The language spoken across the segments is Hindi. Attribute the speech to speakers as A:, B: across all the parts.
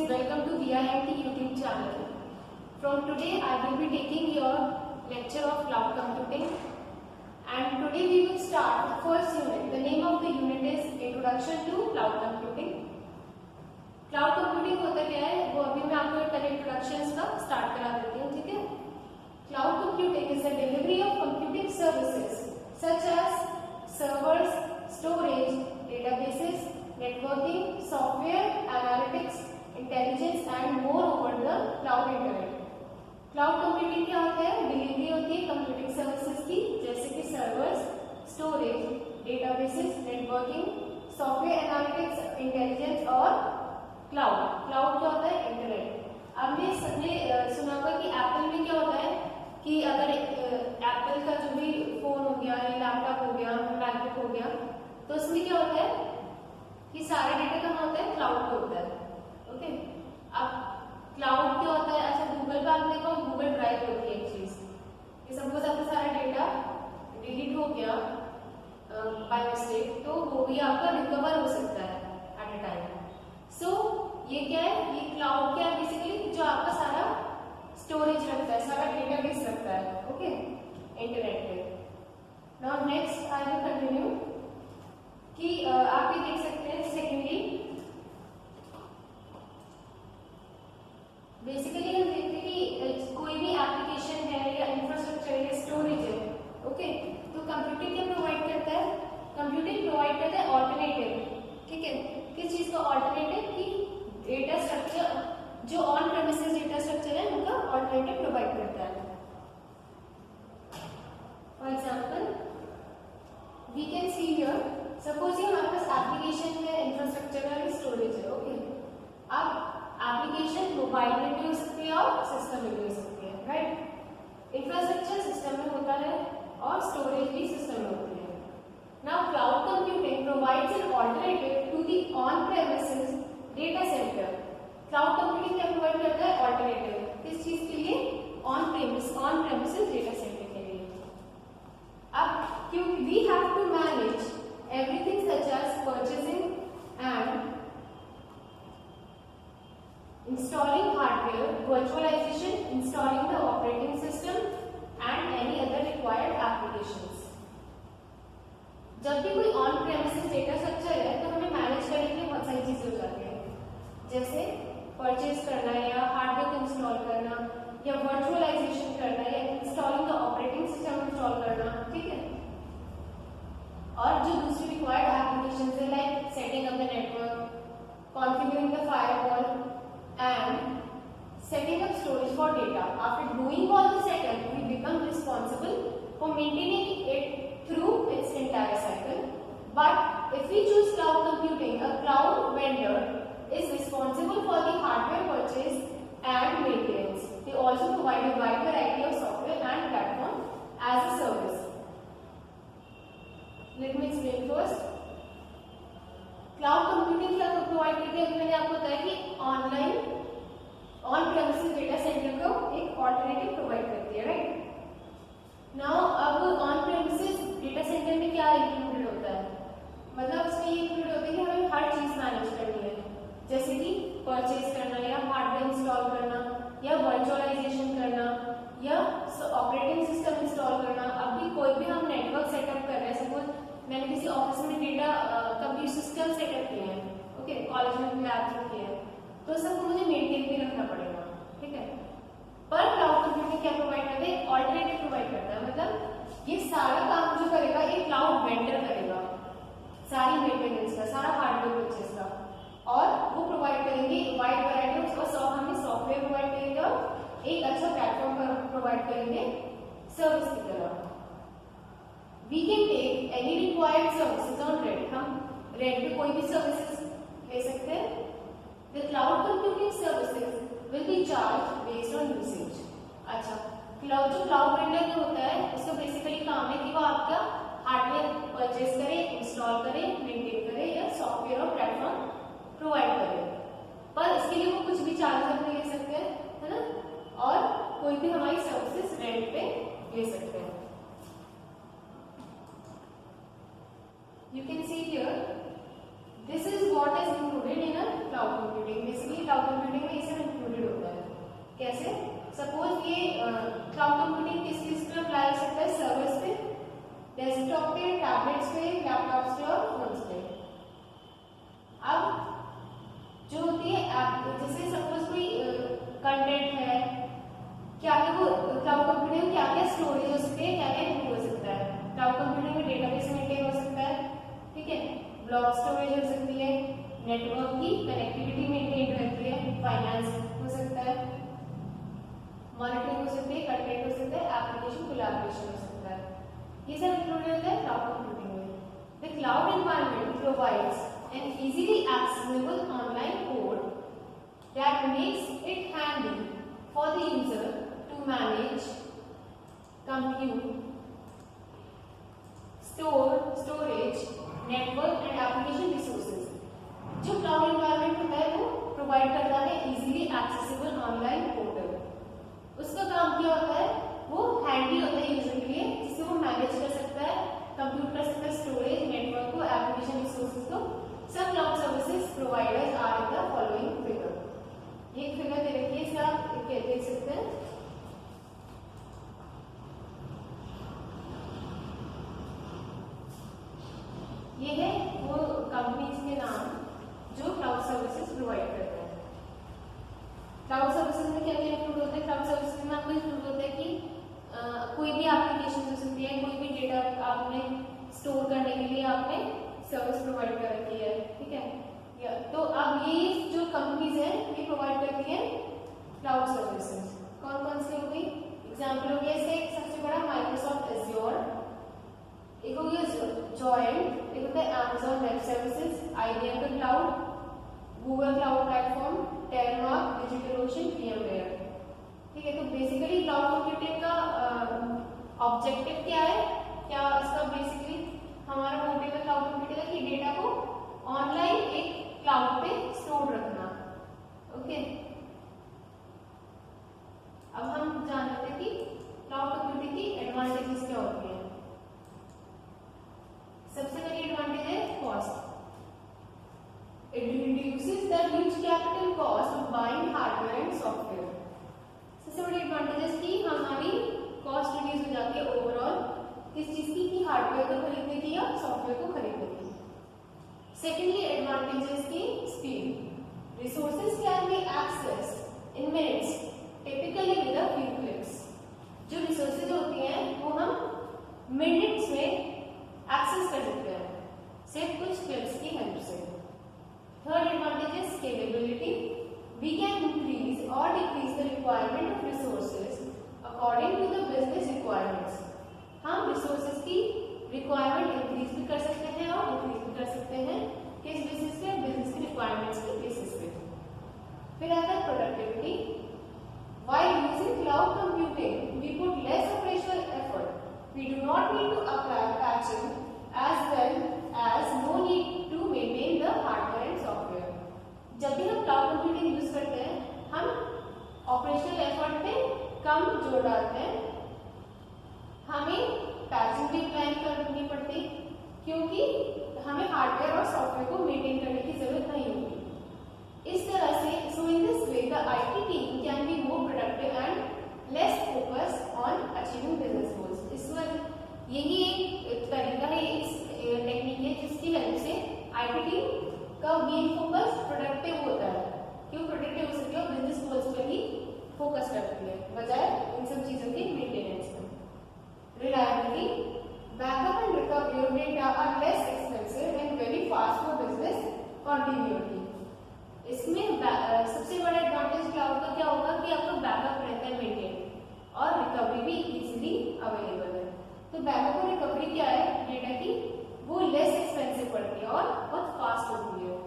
A: welcome to VIMT YouTube channel. From today I will be taking your lecture of cloud computing, and today we will start the first unit. The name of the unit is Introduction to Cloud Computing. Cloud computing होता क्या है वो अभी मैं आपको एक इंट्रोडक्शन का स्टार्ट करा देती हूँ, ठीक है। Cloud computing is the delivery of computing services such as servers, storage, databases, networking, software, analytics, intelligence and more over the cloud internet. Cloud computing क्या होता है? डिलीवरी होती है कंप्यूटिंग सर्विसेज की, जैसे कि servers, storage, databases, networking, software analytics, intelligence और क्लाउड। क्लाउड क्या होता है? इंटरनेट। आपने सुना होगा कि एप्पल में क्या होता है कि अगर एप्पल का जो भी फोन हो गया या लैपटॉप हो गया, मैकबुक हो गया, तो उसमें क्या होता है कि सारा डेटा कहाँ होता है? क्लाउड पे होता है। ओके, अब क्लाउड क्या होता है? अच्छा, गूगल पे आप देखो, गूगल ड्राइव होती है एक चीज कि सपोज आपका सारा डेटा डिलीट हो गया बाय मिस्टेक, तो वो भी आपका रिकवर हो सकता है एट अ टाइम। सो ये क्या है? ये क्लाउड क्या है? बेसिकली जो आपका सारा स्टोरेज रखता है, सारा डेटाबेस रखता है, ओके, इंटरनेट पे। Now next I will continue कि आप ये देख सकते हैं। सेकेंडली बेसिकली हम देखते हैं कि कोई भी एप्लीकेशन है या इंफ्रास्ट्रक्चर या स्टोरेज है, ओके, तो कंप्यूटिंग क्या प्रोवाइड करता है? कंप्यूटिंग प्रोवाइड करता है ऑल्टरनेटिव, ठीक है। किस चीज का ऑल्टरनेटिव? कि डेटा स्ट्रक्चर जो ऑन प्रेमिसेस डेटा स्ट्रक्चर है उनका ऑल्टरनेटिव प्रोवाइड करता है। For example we can see here, suppose ये हमारे पास एप्लीकेशन है, इंफ्रास्ट्रक्चर है, स्टोरेज है, ओके। अब एप्लीकेशन मोबाइल में भी हो सकती है और सिस्टम में भी हो सकती है, राइट। इंफ्रास्ट्रक्चर सिस्टम में होता है और स्टोरेज भी सिस्टम में होती है। Now cloud computing provides an alternative to the on premises data centre. Cloud computing क्या प्रोवाइड करता है? ऑल्टरनेटिव। किस चीज के लिए? ऑन प्रेमिसेस डेटा सेंटर के लिए। अब क्योंकि we have to manage everything such as purchasing and installing hardware, virtualization, installing the operating system and any other required applications. जब भी कोई ऑन प्रेमिसेस डेटा स्ट्रक्चर है तो हमें मैनेज करने के लिए बहुत सारी चीजें हो जाती है, जैसे परचेज करना या हार्डवेयर को इंस्टॉल करना या वर्चुअलाइजेशन करना या installing the operating system install करना, ठीक है। और जो दूसरी रिक्वायर्ड एप्लीकेशंस है like setting up the network, configuring the firewall and setting up storage for data. After doing all the setup, we become responsible for maintaining it through its entire cycle. But if we choose cloud computing, a cloud vendor is responsible for the hardware purchase and maintenance. They also provide a wide variety of software and platform as a service. Let me explain first. Cloud computing क्या प्रोवाइड करती है? मैंने आपको बताया कि online on premises data centre को एक ऑल्टरनेटिव प्रोवाइड करती है, राइट। नाउ अब ऑन प्रेमिसेस डेटा सेंटर में क्या इंक्लूडेड होता है? मतलब उसमें ये इंक्लूड होता है कि हमें हर चीज मैनेज करनी है, जैसे कि परचेज करना या हार्डवेयर इंस्टॉल करना या वर्चुअलाइजेशन करना या ऑपरेटिंग सिस्टम इंस्टॉल करना। अभी कोई भी हम नेटवर्क सेटअप कर रहे हैं, सपोज मैंने किसी ऑफिस में डेटा कंप्यूटर सिस्टम सेटअप किए हैं, ओके, कॉलेज में लैब रखी है, तो सबको मुझे मेंटेन भी रखना पड़ेगा, ठीक है। पर क्लाउड कंप्यूटिंग क्या प्रोवाइड करता है? ऑल्टरनेटिव प्रोवाइड करता है। मतलब ये सारा काम जो करेगा ये क्लाउड वेंडर करेगा, सारी मेंटेनेंस का, सारा हार्डवेयर परचेज का, और वो प्रोवाइड करेंगे वाइड वैरायटी ऑफ हमें सॉफ्टवेयर प्रोवाइड करेंगे और एक अच्छा प्लेटफॉर्म प्रोवाइड करेंगे सर्विस की तरह। We can take any required services on Red. हम Red पे कोई भी सर्विसेज ले सकते हैं। The cloud computing services will be charged based on usage. अच्छा, जो क्लाउड वेंडर जो होता है उसका बेसिकली काम है कि वो आपका हार्डवेयर परचेज करे, इंस्टॉल करे, मेंटेन करे या सॉफ्टवेयर और प्लेटफॉर्म प्रोवाइड करे, पर इसके लिए वो कुछ भी चार्ज अपने ले सकते हैं, है ना, और कोई भी हमारी सर्विसेज रेंट पे ले सकते हैं। You can see here, this is cloud computing में ये सब इंक्लूडेड होता है। कैसे? सपोज ये क्लाउड कंप्यूटिंग किस किस पे अप्लाई हो सकता है? सर्वर्स पे, डेस्कटॉप पे, टैबलेट्स पे, लैपटॉप्स पे और फोन्स पे। अब जो होती है ऐप, जैसे सपोज कोई कंटेंट है, क्या क्या वो क्लाउड कंप्यूटिंग में क्या क्या स्टोरेज हो सकती है, क्या क्या इंक्लूड हो सकता है। क्लाउड कंप्यूटिंग में डेटाबेस मेंटेन हो सकता है, ठीक है, ब्लॉक स्टोरेज हो सकती है, नेटवर्क की कनेक्टिविटी मेंटेन रहती है, फाइनेंस हो सकता है, मॉनिटरिंग हो सकती है, कंटेंट हो सकता है, एप्लीकेशन कोलैबोरेशन हो सकता है। ये सब इंक्लूडेड होता है क्लाउड कंप्यूटिंग में। The cloud environment provides an easily accessible online code that makes it handy for the user to manage, compute, storage, network and application resources. जो क्लाउड एनवायरनमेंट होता है वो प्रोवाइड करता है इजीली एक्सेसिबल ऑनलाइन पोर्टल। उसका काम क्या होता है? वो हैंडी होता है यूजर के लिए, जिससे वो मैनेज कर सकता है, कंप्यूट कर सकता है स्टोरेज, नेटवर्क को, एप्लीकेशन रिसोर्सेज को। Some cloud services providers are in the following figure. ये फिगर दे रखी है, इसे आप देख सकते हैं। ये है वो कंपनीज के नाम जो क्लाउड सर्विसेज प्रोवाइड करते हैं। क्लाउड सर्विसेज में क्या क्या इंक्लूड होता है? क्लाउड सर्विसेज में आपको इंक्लूड होता है कि कोई भी एप्लीकेशन हो सकती है, कोई भी डेटा आपने स्टोर करने के लिए आपने सर्विस प्रोवाइड कर रखी है, ठीक है। तो अब ये जो कंपनीज हैं ये प्रोवाइड करती हैं क्लाउड सर्विसेज। कौन कौन सी हो गई? एग्जांपल हो गया इसका एक सबसे बड़ा माइक्रोसॉफ्ट एज्योर, एक हो गया जॉइंट, एक होता है अमेज़न वेब सर्विसेज, IBM का क्लाउड, गूगल क्लाउड प्लेटफॉर्म, टेलमार्क, डिजिटलोशन, VMware, ठीक है। तो बेसिकली क्लाउड कंप्यूटिंग का ऑब्जेक्टिव क्या है? क्या इसका बेसिकली हमारा मोटिव है क्लाउड कंप्यूटिंग की डेटा को ऑनलाइन एक क्लाउड पे स्टोर रखना, ओके। अब हम जान लेते हैं कि क्लाउड कंप्यूटिंग की एडवांटेजेस क्या होती हैं। सबसे पहली एडवांटेज है cost. It reduces the huge capital cost of buying hardware and software. सबसे बड़ी एडवांटेज की हमारी कॉस्ट रिड्यूस हो जाती है ओवरऑल किस चीज की? कि हार्डवेयर को खरीदने की या सॉफ्टवेयर को खरीदने की। सेकेंडली एडवांटेजेस की speed. Resources can be accessed in minutes, typically with a few clicks. जो रिसोर्सेज होती हैं वो हम मिनट्स में एक्सेस कर सकते हैं सिर्फ कुछ क्लिक्स की हेल्प से। थर्ड एडवांटेज है स्केलेबिलिटी। वी कैन इंक्रीज और decrease the requirement of resources according to the business requirements. हम रिसोर्सेज की रिक्वायरमेंट इंक्रीज भी कर सकते हैं और डिक्रीज भी कर सकते हैं, किस बेसिस पे? बिजनेस की रिक्वायरमेंट्स के बेसिस पे। फिर आता है productivity. While using cloud computing we put less operational effort, we do not need to apply patching as well as no need to maintain the hardware and software. जब भी हम क्लाउड कंप्यूटिंग यूज करते हैं हम ऑपरेशनल एफर्ट पे कम जोर डालते हैं, हमें पैचिंग भी प्लान करनी पड़ती क्योंकि हमें हार्डवेयर और सॉफ्टवेयर को मेंटेन करने की जरूरत नहीं होती। इस तरह से so in this way the IT team can be more productive and less focused on achieving business goals. इस वक्त यही एक तरीका है, इस टेक्निक है जिसकी हेल्प से IT टीम का मेन फोकस प्रोडक्टिव होता है। क्यों प्रोडक्टिव हो सकती है? बिजनेस गोल्स पर ही फोकस करती है बजाय इन सब चीजों की मेंटेनेंस में। Reliability, backup and recovery of data are less expensive and very fast for business continuity. इसमें सबसे बड़ा एडवांटेज क्लाउड का क्या होगा कि आपका बैकअप रहता है मेंटेन और रिकवरी भी इजीली अवेलेबल है। तो बैकअप और रिकवरी क्या है डेटा की? वो लेस एक्सपेंसिव पड़ती है और बहुत फास्ट होती है,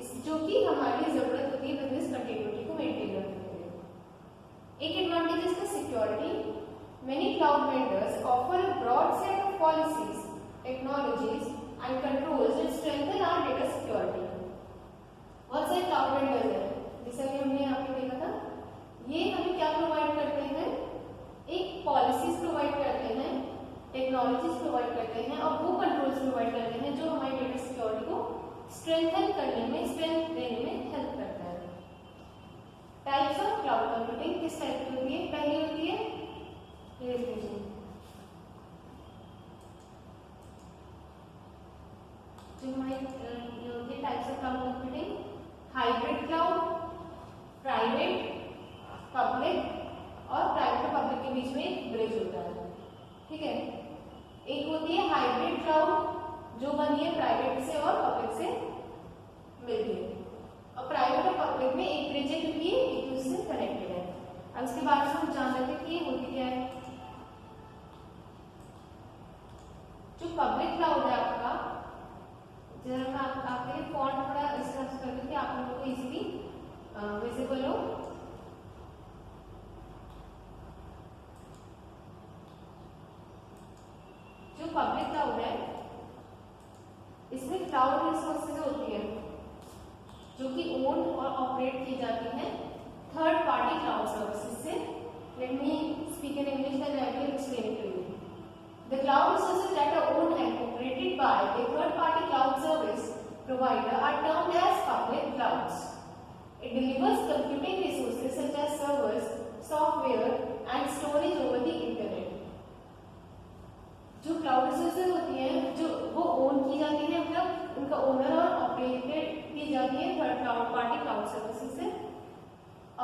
A: इस जो कि हमारी जरूरत होती है बिजनेस कंटिन्यूटी को मेंटेन करने के लिए। एक एडवांटेज है इसका security. Many cloud vendors offer a broad set of policies, technologies, and controls that strengthen our data security. बहुत सारे क्लाउड वेंडर्स हैं, जैसे कि हमने यहाँ पे देखा था, ये हमें क्या प्रोवाइड करते हैं? एक पॉलिसीज प्रोवाइड करते हैं, टेक्नोलॉजीज प्रोवाइड करते हैं और वो कंट्रोल्स प्रोवाइड करते हैं जो हमारी डेटा सिक्योरिटी को स्ट्रेंथन करने में, स्ट्रेंथ देने में हेल्प करता है। हाइब्रिड क्लाउड जो बनी है प्राइवेट से और पब्लिक से मिलके, और प्राइवेट और पब्लिक में एक ब्रिज है क्योंकि एक दूसरे से कनेक्टेड है। अब इसके बारे में हम जान लेते हैं कि ये होती क्या है। जो पब्लिक क्लाउड है आपका, जरा मैं आपके लिए फॉन्ट थोड़ा इस तरह से कर दूं कि आप लोगों को इजीली विजिबल हो। जो पब्लिक क्लाउड है इसमें क्लाउड रिसोर्सेज होती है जो कि ओन और ऑपरेट की जाती हैं थर्ड पार्टी क्लाउड सर्विसेज से। Let me speak in English then I will explain it to you. The cloud resources that are owned and operated by a third-party cloud service provider are termed as public clouds. It delivers computing resources such as servers, software, and storage over the internet. जो क्लाउड रिसोर्सेज होती हैं जो वो ओन की जाती है, मतलब उनका ओनर और ऑपरेटेड की जाती है third cloud party cloud services से,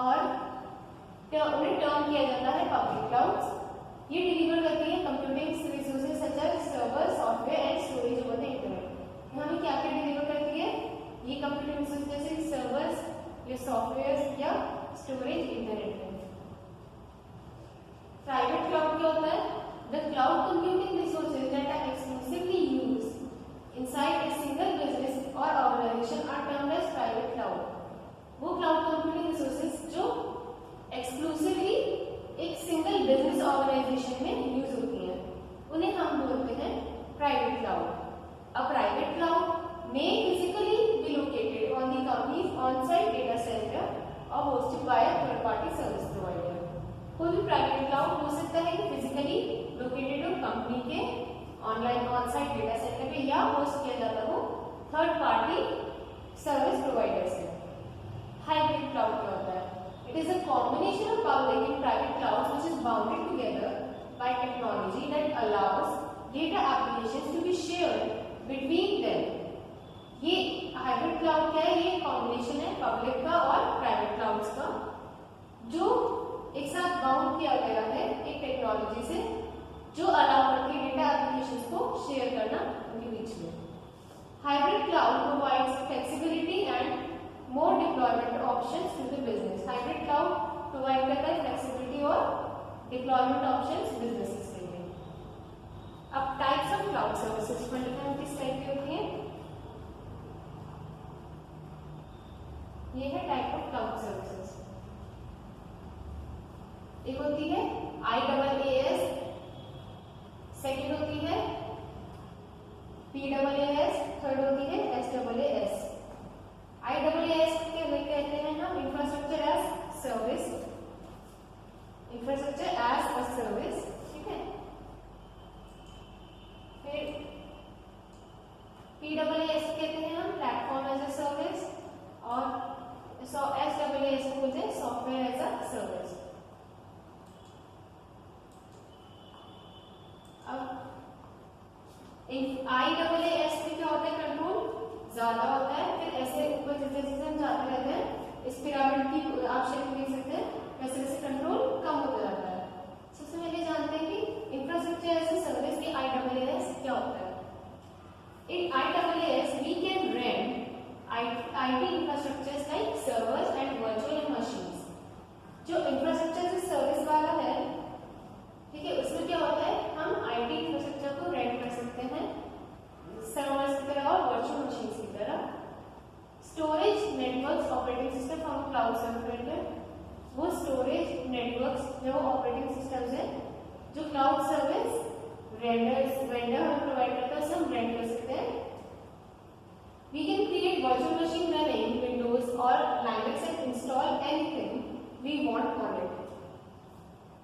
A: और उन्हें टर्म किया जाता है पब्लिक क्लाउड्स। ये डिलीवर करती है computing resources such as server, software and storage over the internet. हमें क्या क्या डिलीवर करती है ये कंप्यूटिंग रिसोर्सेज, जैसे सर्वर्स या सॉफ्टवेयर या स्टोरेज इंटरनेट में। प्राइवेट क्लाउड क्या होता है? The cloud computing resources that are exclusively used inside a single business or organization are termed as private cloud. वो क्लाउड कंप्यूटिंग रिसोर्सेज जो एक्सक्लूसिवली एक सिंगल बिजनेस ऑर्गेनाइजेशन में यूज होती है उन्हें हम बोलते हैं private cloud. A private cloud may physically be located on the company's on-site data center और hosted by a third party service provider. कोई भी प्राइवेट क्लाउड हो सकता है फिजिकली लोकेटेड हो कंपनी के ऑनलाइन ऑन-साइट डेटा सेंटर पे या होस्ट किया जाता हो थर्ड पार्टी सर्विस प्रोवाइडर से। हाइब्रिड क्लाउड क्या होता है? It is a combination of public and private clouds which is bounded together by technology that allows data applications to be shared between them. ये हाइब्रिड क्लाउड क्या है? ये कॉम्बिनेशन है पब्लिक का और प्राइवेट क्लाउड्स का जो एक साथ बाउंड किया गया है एक टेक्नोलॉजी से जो अलाउ करती है डेटा एप्लीकेशंस को शेयर करना उनके बीच में। Hybrid cloud provides flexibility and more deployment options to the business. Hybrid cloud provide करता है flexibility और deployment options businesses के लिए। अब types of cloud services किस टाइप की होती हैं? ये है type of cloud services। एक होती है IaaS, सेकंड होती है PaaS, थर्ड होती है SaaS। IaaS कहते हैं हम infrastructure as service, infrastructure as a service, ठीक है। फिर PaaS कहते हैं हम प्लेटफॉर्म एज अ सर्विस, और SaaS को बोलते हैं सॉफ्टवेयर एज अ सर्विस। अब IaaS में क्या होता है? कंट्रोल ज्यादा होता है। फिर ऐसे ऊपर जैसे जैसे हम जाते रहते हैं इस पिरामिड की आप शेप देख सकते हैं, वैसे वैसे कंट्रोल कम होता जाता है। सबसे पहले जानते हैं कि इंफ्रास्ट्रक्चर एज अ सर्विस की IaaS क्या होता है। इन IaaS we can rent IT infrastructures like servers and virtual machines। जो इंफ्रास्ट्रक्चर एज अ सर्विस वाला है, ठीक है, उसमें क्या होता है? हम IT इंफ्रास्ट्रक्चर को रेंट कर सकते हैं सर्वर्स की तरह और वर्चुअल मशीन्स की तरह। Storage networks operating system from cloud server, वो स्टोरेज नेटवर्क्स जो ऑपरेटिंग सिस्टम्स है जो क्लाउड सर्विस वेंडर हमें प्रोवाइड करता है उसे हम रेंट कर सकते हैं। We can create virtual machine running Windows or Linux and install anything we want on it.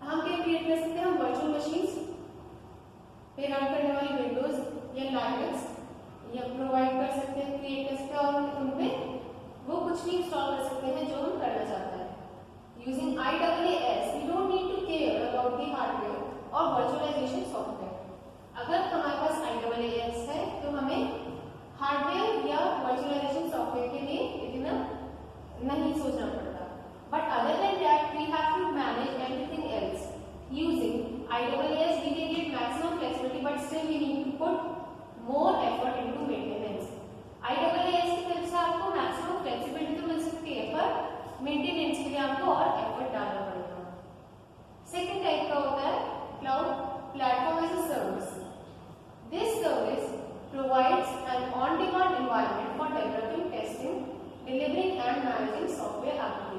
A: हम क्या क्रिएट कर सकते हैं? हम वर्चुअल मशीन्स पे रन करने वाली विंडोज या लाइनक्स या प्रोवाइड कर सकते हैं, क्रिएट कर सकते हैं और उनमें वो कुछ भी इंस्टॉल कर सकते हैं जो हम करना चाहते हैं। Using IaaS we don't need to care about the hardware और वर्चुअलाइजेशन सॉफ्टवेयर। अगर हमारे पास IaaS है तो हमें हार्डवेयर या वर्चुअलाइजेशन सॉफ्टवेयर के लिए इतना नहीं सोचना पड़ता। But other than that we have to manage everything else. Using IaaS we can get maximum flexibility but still we need to put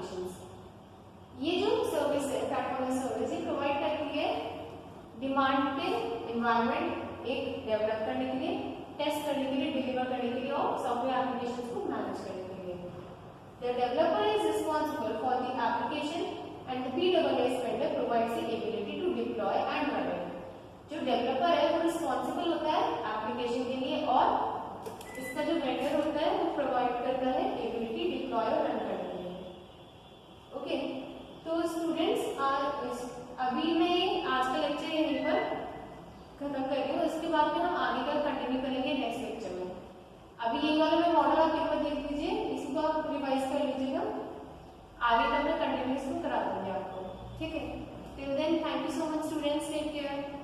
A: applications. ये जो सर्विस है प्लेटफॉर्म सर्विस, ये प्रोवाइड करती है डिमांड पे एनवायरनमेंट एक डेवलप करने के लिए, टेस्ट करने के लिए, डिलीवर करने के लिए और सॉफ्टवेयर एप्लीकेशंस को मैनेज करने के लिए। The developer is responsible for the application and the PaaS vendor provides the ability to deploy and run it। जो डेवलपर है वो रिस्पॉन्सिबल होता है एप्लीकेशन के लिए और इसका जो वेंडर होता है वो प्रोवाइड करता है एबिलिटी डिप्लॉय और रन करने के लिए। ओके, तो स्टूडेंट्स अभी मैं आज का लेक्चर यहीं पर खत्म कर रही हूँ। इसके बाद में हम आगे का कंटिन्यू करेंगे नेक्स्ट लेक्चर में। अभी ये वाला मैं मॉडल आप पेपर देख लीजिए, इसको आप रिवाइज कर लीजिएगा, आगे का मैं कंटिन्यूस करा दूंगी आपको। ठीक है, till then thank you so much students, take care.